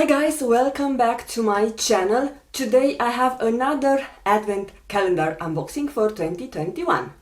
Hi guys, welcome back to my channel. Today I have another advent calendar unboxing for 2021.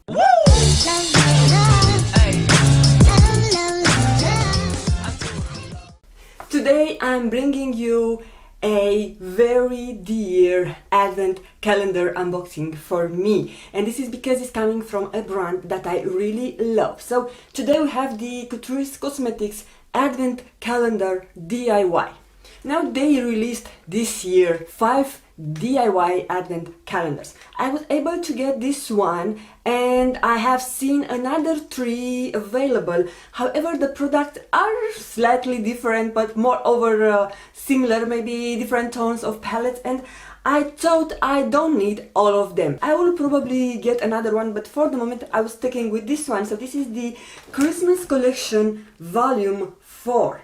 Today I'm bringing you a very dear advent calendar unboxing for me, and this is because it's coming from a brand that I really love. So today we have the Catrice Cosmetics Advent Calendar DIY. Now they released this year 5 DIY advent calendars. I was able to get this one and I have seen another 3 available. However, the products are slightly different but moreover similar, maybe different tones of palettes, and I thought I don't need all of them. I will probably get another one, but for the moment I was sticking with this one. So this is the Christmas Collection Volume 4.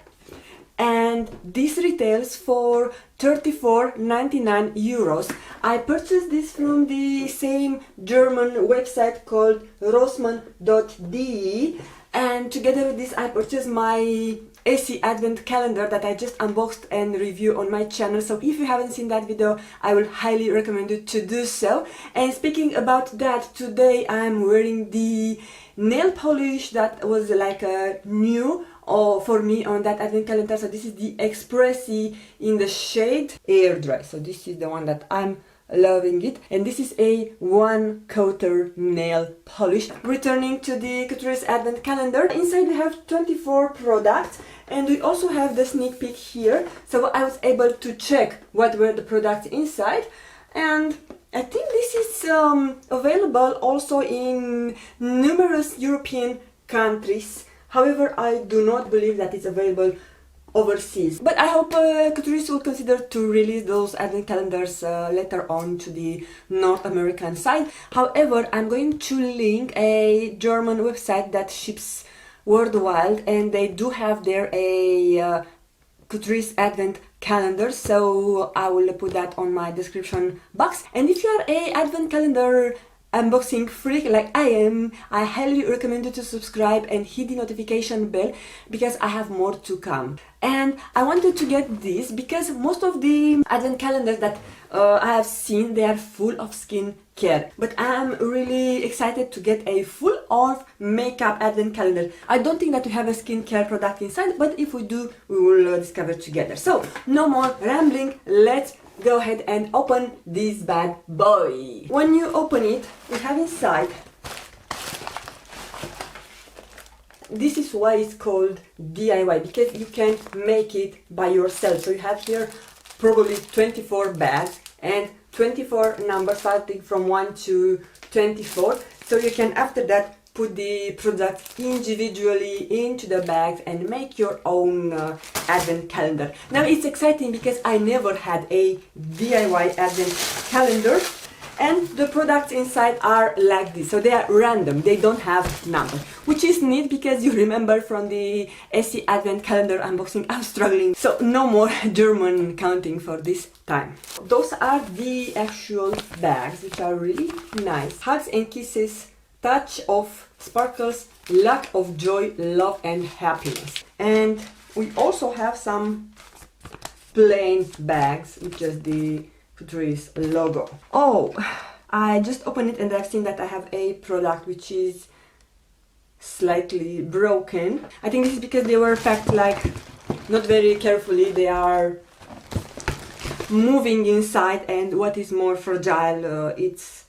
And this retails for 34.99 euros. I purchased this from the same German website called rossmann.de, and together with this I purchased my Essie advent calendar that I just unboxed and reviewed on my channel. So if you haven't seen that video, I will highly recommend you to do so. And speaking about that, today I'm wearing the nail polish that was like a new for me on that advent calendar. So this is the Expressi in the shade Air Dry. So this is the one that I'm loving it, and this is a 1/4 nail polish. Returning to the Catrice advent calendar, inside we have 24 products, and we also have the sneak peek here. So I was able to check what were the products inside, and I think this is available also in numerous European countries. However, I do not believe that it's available overseas. But I hope Catrice will consider to release those advent calendars later on to the North American side. However, I'm going to link a German website that ships worldwide, and they do have there a Catrice advent calendar, so I will put that on my description box. And if you are a advent calendar unboxing freak like I am, I highly recommend you to subscribe and hit the notification bell, because I have more to come. And I wanted to get this because most of the advent calendars that I have seen, they are full of skin care, but I'm really excited to get a full of makeup advent calendar. I don't think that we have a skincare product inside, but if we do, we will discover together. So no more rambling, let's go ahead and open this bad boy. When you open it, we have inside, this is why it's called DIY, because you can make it by yourself. So you have here probably 24 bags and 24 numbers starting from 1 to 24. So you can after that put the products individually into the bags and make your own advent calendar. Now it's exciting because I never had a DIY advent calendar, and the products inside are like this. So they are random, they don't have numbers, which is neat because you remember from the Essie advent calendar unboxing I was struggling. So no more German counting for this time. Those are the actual bags, which are really nice. Hugs and kisses, touch of sparkles, luck of joy, love and happiness. And we also have some plain bags with just the Catrice logo. Oh, I just opened it and I've seen that I have a product which is slightly broken. I think this is because they were packed like not very carefully. They are moving inside, and what is more fragile, it's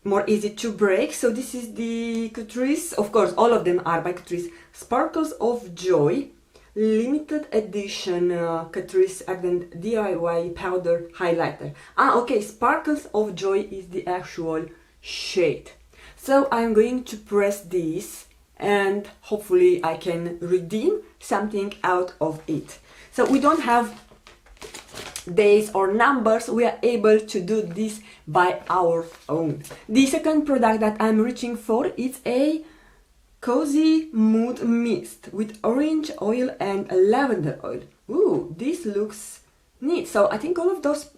more easy to break. So this is the Catrice, of course all of them are by Catrice, Sparkles of Joy limited edition Catrice Advent DIY powder highlighter. Okay, Sparkles of Joy is the actual shade. So I'm going to press this and hopefully I can redeem something out of it. So we don't have days or numbers, we are able to do this by our own. The second product that I'm reaching for is a Cozy Mood Mist with orange oil and lavender oil. Ooh, this looks neat. So I think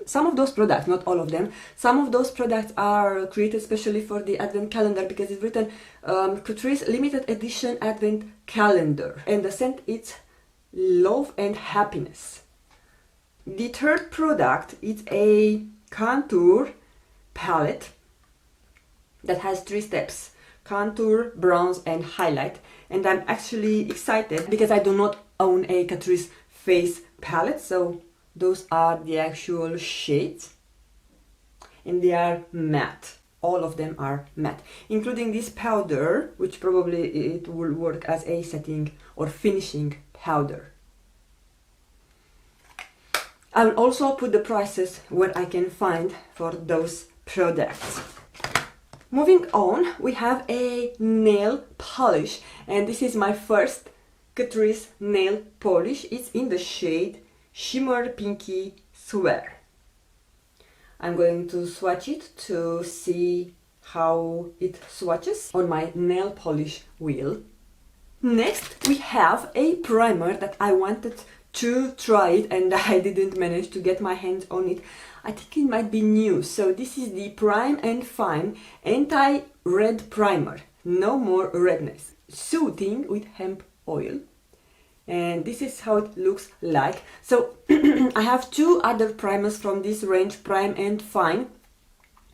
some of those products, not all of them, some of those products are created specially for the advent calendar, because it's written Catrice limited edition advent calendar, and the scent is love and happiness. The third product is a contour palette that has 3 steps: contour, bronze and highlight. And I'm actually excited because I do not own a Catrice face palette, so those are the actual shades and they are matte. All of them are matte, including this powder, which probably it will work as a setting or finishing powder. I will also put the prices where I can find for those products. Moving on, we have a nail polish, and this is my first Catrice nail polish. It's in the shade Shimmer Pinky Swear. I'm going to swatch it to see how it swatches on my nail polish wheel. Next, we have a primer that I wanted to try it and I didn't manage to get my hands on it. I think it might be new. So this is the Prime and Fine Anti-Red Primer. No more redness. Soothing with hemp oil. And this is how it looks like. So I have 2 other primers from this range, Prime and Fine.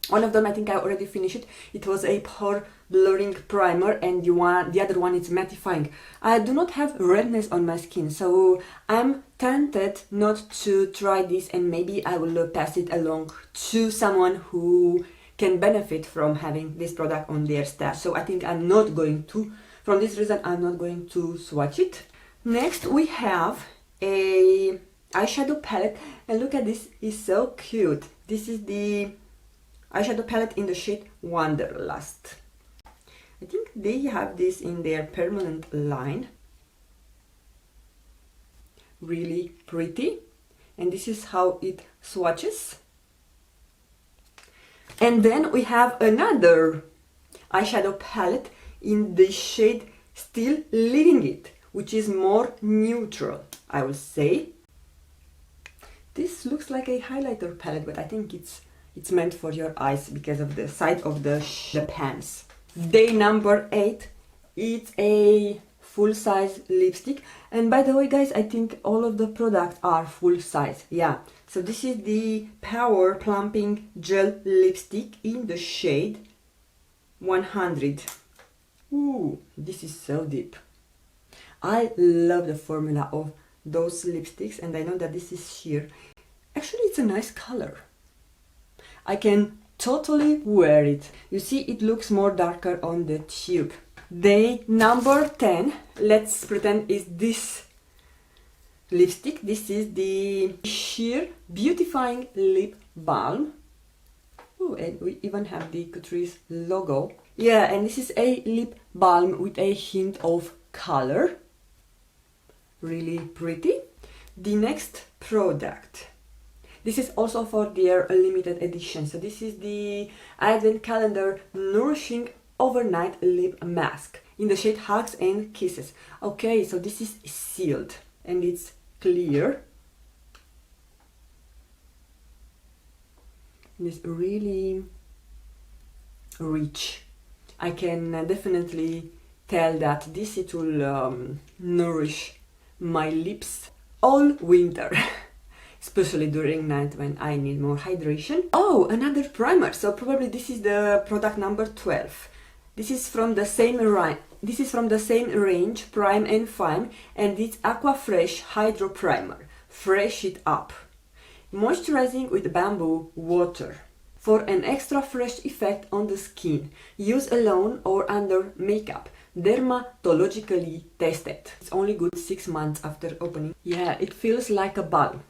One of them I think I already finished it. It was a pore blurring primer, and the other one is mattifying. I do not have redness on my skin, so I'm tempted not to try this, and maybe I will pass it along to someone who can benefit from having this product on their stash. So I think I'm not going to, from this reason, I'm not going to swatch it. Next we have a eyeshadow palette, and look at this, it's so cute. This is the eyeshadow palette in the shade Wanderlust. I think they have this in their permanent line. Really pretty, and this is how it swatches. And then we have another eyeshadow palette in the shade Still Living It, which is more neutral, I will say. This looks like a highlighter palette, but I think it's meant for your eyes because of the side of the pans. Day number 8, it's a full-size lipstick. And by the way, guys, I think all of the products are full-size. Yeah, so this is the Power Plumping Gel Lipstick in the shade 100. Ooh, this is so deep. I love the formula of those lipsticks, and I know that this is sheer. Actually, it's a nice color. I can totally wear it. You see, it looks more darker on the tube. Day number 10, let's pretend is this lipstick. This is the Sheer Beautifying Lip Balm. Oh, and we even have the Catrice logo. Yeah, and this is a lip balm with a hint of color. Really pretty. The next product. This is also for their limited edition. So this is the Adventskalender Nourishing Overnight Lip Mask in the shade Hugs and Kisses. Okay, so this is sealed and it's clear. And it's really rich. I can definitely tell that this it will nourish my lips all winter. Especially during night when I need more hydration. Oh, another primer. So probably this is the product number 12. This is from the same range, Prime and Fine, and it's Aqua Fresh Hydro Primer. Fresh it up. Moisturizing with bamboo water. For an extra fresh effect on the skin, use alone or under makeup. Dermatologically tested. It's only good 6 months after opening. Yeah, it feels like a balm,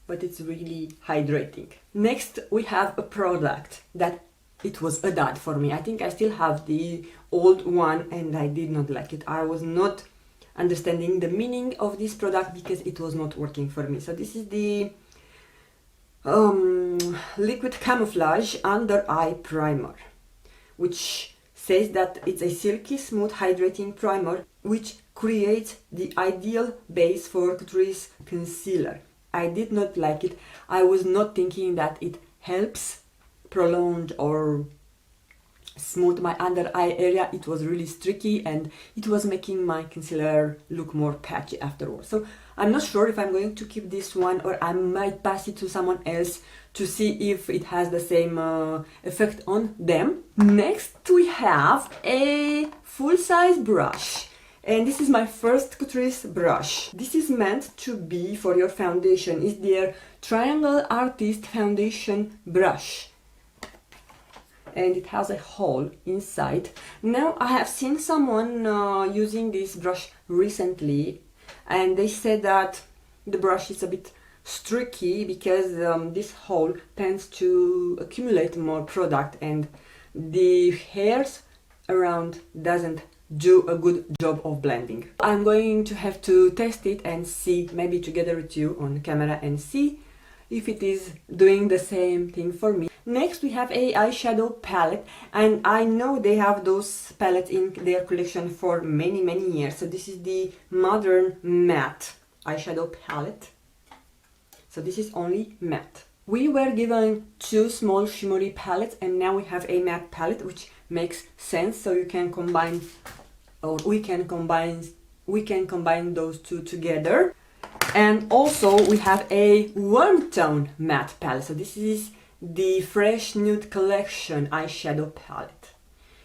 but it's really hydrating. Next, we have a product that it was a dud for me. I think I still have the old one and I did not like it. I was not understanding the meaning of this product because it was not working for me. So this is the Liquid Camouflage Under Eye Primer, which says that it's a silky smooth hydrating primer which creates the ideal base for Catrice concealer. I did not like it. I was not thinking that it helps prolong or smooth my under eye area. It was really streaky and it was making my concealer look more patchy afterwards. So I'm not sure if I'm going to keep this one or I might pass it to someone else to see if it has the same effect on them. Next we have a full-size brush. And this is my first Catrice brush. This is meant to be for your foundation. It's their Triangle Artist Foundation brush. And it has a hole inside. Now I have seen someone using this brush recently, and they said that the brush is a bit streaky because this hole tends to accumulate more product and the hairs around doesn't do a good job of blending. I'm going to have to test it and see, maybe together with you on camera, and see if it is doing the same thing for me. Next we have a eyeshadow palette, and I know they have those palettes in their collection for many years. So this is the Modern Matte eyeshadow palette. So this is only matte. We were given two small shimmery palettes, and now we have a matte palette, which makes sense. So you can combine, or we can combine those two together. And also we have a warm tone matte palette. So this is the Fresh Nude Collection eyeshadow palette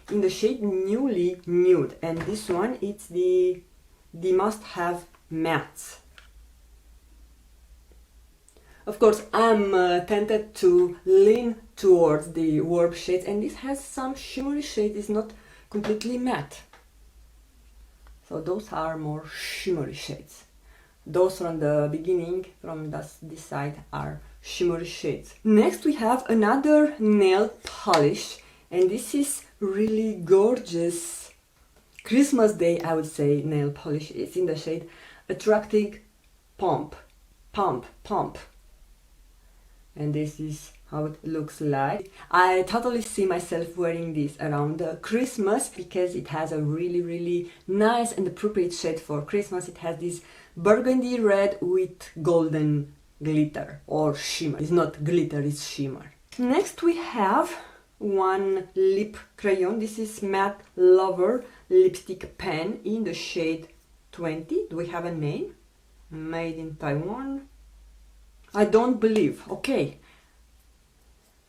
in the shade Newly Nude, and this one, it's the must-have matte. Of course, I'm tempted to lean towards the warm shades, and this has some shimmery shades. It's not completely matte. So those are more shimmery shades. Those from the beginning, from this side, are shimmery shades. Next we have another nail polish, and this is really gorgeous Christmas Day, I would say, nail polish. It's in the shade Attracting Pump. And this is how it looks like. I totally see myself wearing this around Christmas because it has a really nice and appropriate shade for Christmas. It has this burgundy red with golden glitter or shimmer. It's not glitter, it's shimmer. Next we have one lip crayon. This is Matte Lover lipstick pen in the shade 20. Do we have a name? Made in Taiwan. I don't believe. Okay.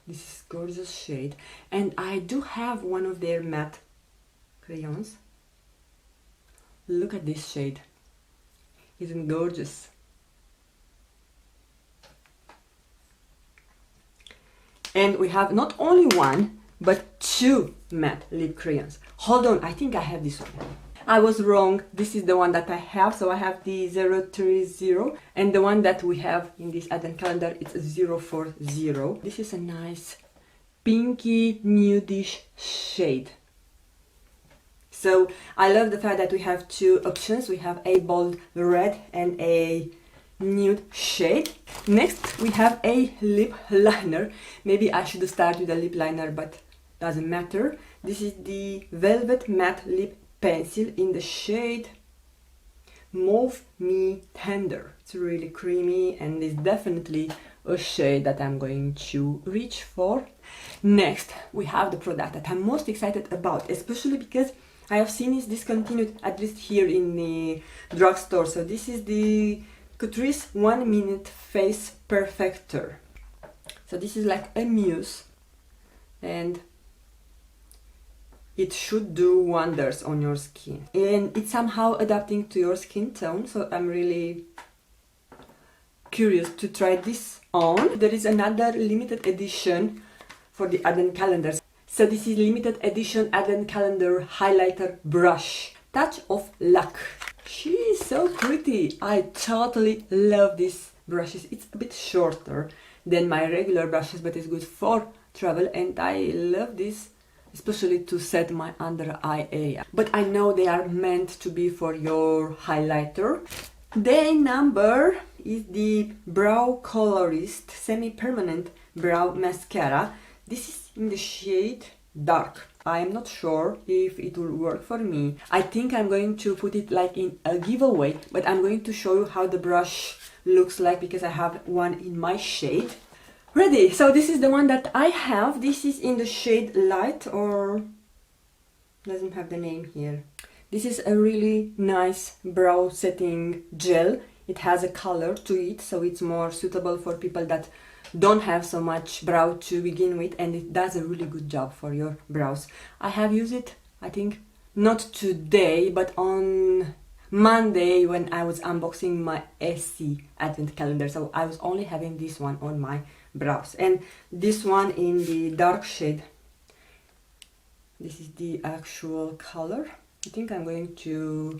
This is gorgeous shade, and I do have one of their matte crayons. Look at this shade. Isn't gorgeous? And we have not only one, but two matte lip crayons. Hold on, I think I have this one. I was wrong. This is the one that I have. So I have the 030, and the one that we have in this advent calendar, it's 040. This is a nice pinky nudish shade. So I love the fact that we have two options. We have a bold red and a nude shade. Next we have a lip liner. Maybe I should start with a lip liner, but doesn't matter. This is the Velvet Matte Lip Pencil in the shade Mauve Me Tender. It's really creamy and is definitely a shade that I'm going to reach for. Next we have the product that I'm most excited about, especially because I have seen it discontinued, at least here in the drugstore. So this is the Catrice 1 Minute Face Perfector. So this is like a mousse, and it should do wonders on your skin. And it's somehow adapting to your skin tone, so I'm really curious to try this on. There is another limited edition for the advent calendars. So this is limited edition advent calendar highlighter brush. Touch of Luck. She is so pretty. I totally love these brushes. It's a bit shorter than my regular brushes, but it's good for travel, and I love this, especially to set my under eye area. But I know they are meant to be for your highlighter. Day number is the Brow Colorist Semi-Permanent Brow Mascara. This is in the shade Dark. I am not sure if it will work for me. I think I'm going to put it like in a giveaway, but I'm going to show you how the brush looks like because I have one in my shade. Ready, so this is the one that I have. This is in the shade Light, or doesn't have the name here. This is a really nice brow setting gel It has a color to it, so it's more suitable for people that don't have so much brow to begin with, and it does a really good job for your brows. I have used it, I think, not today, but on Monday when I was unboxing my Essie advent calendar, so I was only having this one on my brows, and this one in the dark shade. This is the actual color. I think I'm going to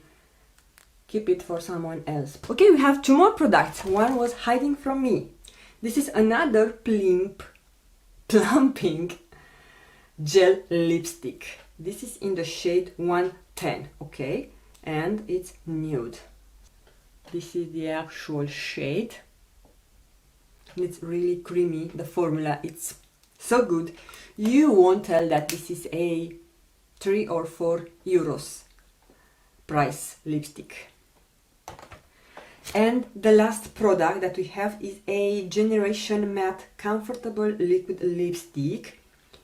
keep it for someone else. Okay, we have 2 more products. One was hiding from me. This is another plumping gel lipstick. This is in the shade 110, okay, and it's nude. This is the actual shade. It's really creamy. The formula, it's so good. You won't tell that this is a 3 or 4 euros price lipstick. And the last product that we have is a Generation Matte Comfortable Liquid Lipstick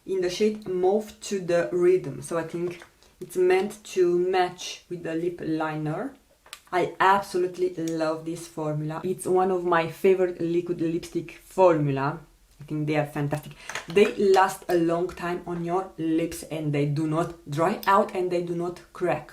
in the shade Mauve to the Rhythm. So I think it's meant to match with the lip liner. I absolutely love this formula. It's one of my favorite liquid lipstick formula. I think they are fantastic. They last a long time on your lips and they do not dry out and they do not crack.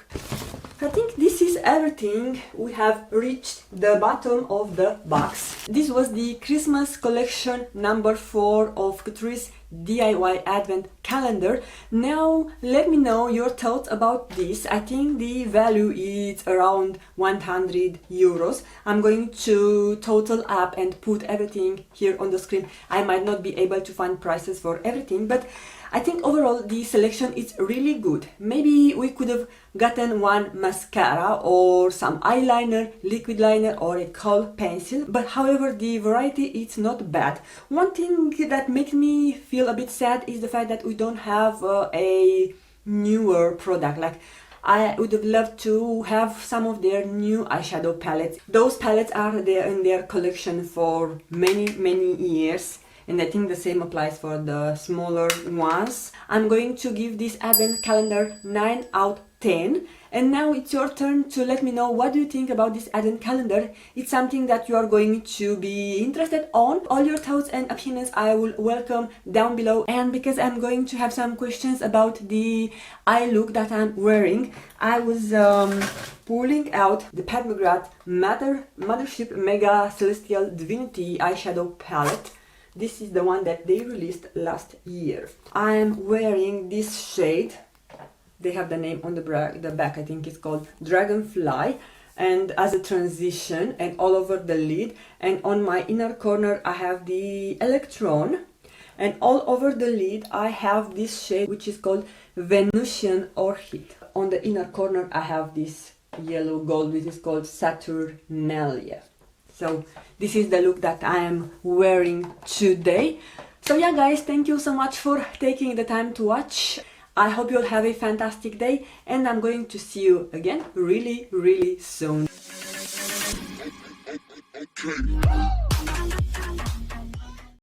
I think this is everything. We have reached the bottom of the box. This was the Christmas collection number 4 of Catrice DIY Advent Calendar. Now let me know your thoughts about this. I think the value is around 100 euros. I'm going to total up and put everything here on the screen. I might not be able to find prices for everything, but I think overall the selection is really good. Maybe we could have gotten one mascara or some eyeliner, liquid liner or a kohl pencil, but however the variety is not bad. One thing that makes me feel a bit sad is the fact that we don't have a newer product. Like, I would have loved to have some of their new eyeshadow palettes. Those palettes are there in their collection for many years. And I think the same applies for the smaller ones. I'm going to give this advent calendar 9 out of 10. And now it's your turn to let me know what do you think about this advent calendar. It's something that you are going to be interested on. All your thoughts and opinions I will welcome down below. And because I'm going to have some questions about the eye look that I'm wearing, I was pulling out the Pat McGrath Mothership Mega Celestial Divinity eyeshadow palette. This is the one that they released last year. I'm wearing this shade. They have the name on the back. I think it's called Dragonfly. And as a transition and all over the lid. And on my inner corner I have the Electron. And all over the lid I have this shade which is called Venusian Orchid. On the inner corner I have this yellow gold which is called Saturnalia. So this is the look that I am wearing today. So yeah guys, thank you so much for taking the time to watch. I hope you'll have a fantastic day and I'm going to see you again really soon.